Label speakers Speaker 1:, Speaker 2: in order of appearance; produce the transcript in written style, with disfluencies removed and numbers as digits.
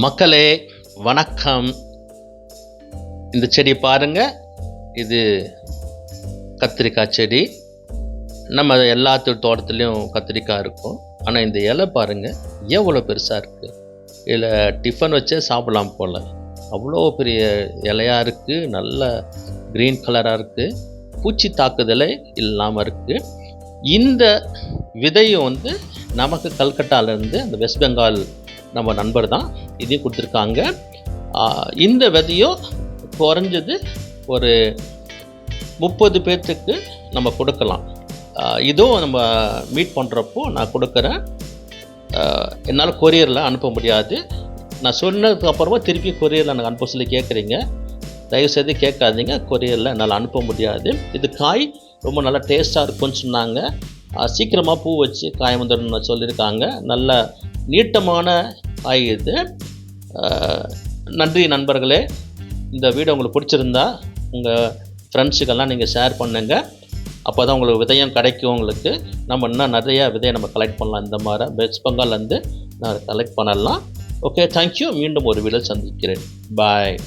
Speaker 1: மக்களே வணக்கம். இந்த செடி பாருங்க, இது கத்திரிக்காய் செடி. நம்ம எல்லாத்து தோட்டத்துலேயும் கத்திரிக்காய் இருக்கும். ஆனால் இந்த இலை பாருங்க எவ்வளோ பெருசாக இருக்குது. இதில் டிஃபன் வச்சே சாப்பிடலாம் போல். அவ்வளோ பெரிய இலையாக இருக்குது, நல்ல க்ரீன் கலராக இருக்குது, பூச்சி தாக்குதலே இல்லாமல் இருக்குது. இந்த விதையும் நமக்கு கல்கட்டாலேருந்து அந்த வெஸ்ட் பெங்கால் நம்ம நண்பர் தான் இதையும் கொடுத்துருக்காங்க. இந்த விதையும் குறைஞ்சது ஒரு 30 பேர்த்துக்கு நம்ம கொடுக்கலாம். இதுவும் நம்ம மீட் பண்ணுறப்போ நான் கொடுக்குறேன். என்னால் கொரியரில் அனுப்ப முடியாது. நான் சொன்னதுக்கு அப்புறமா திருப்பி கொரியரில் எனக்கு அனுப்ப சொல்லி கேட்குறீங்க. தயவுசெய்து கேட்காதீங்க, கொரியரில் என்னால் அனுப்ப முடியாது. இது காய் ரொம்ப நல்லா டேஸ்ட்டாக இருக்குன்னு சொன்னாங்க. சீக்கிரமாக பூ வச்சு காய் வந்துடணும்னு சொல்லியிருக்காங்க. நல்ல நீட்டமான காய் இது. நன்றி நண்பர்களே. இந்த வீடியோ உங்களுக்கு பிடிச்சிருந்தா உங்கள் ஃப்ரெண்ட்ஸுக்கெல்லாம் நீங்கள் ஷேர் பண்ணுங்கள். அப்போ தான் உங்களுக்கு விதையும் கிடைக்கும். உங்களுக்கு நம்ம இன்னும் நிறையா விதையை நம்ம கலெக்ட் பண்ணலாம். இந்த மாதிரி வெஸ்ட் பெங்கால்லேருந்து நான் கலெக்ட் பண்ணலாம். Okay, thank you. மீண்டும் ஒரு வீடியோ சந்திக்கிறேன். பாய்.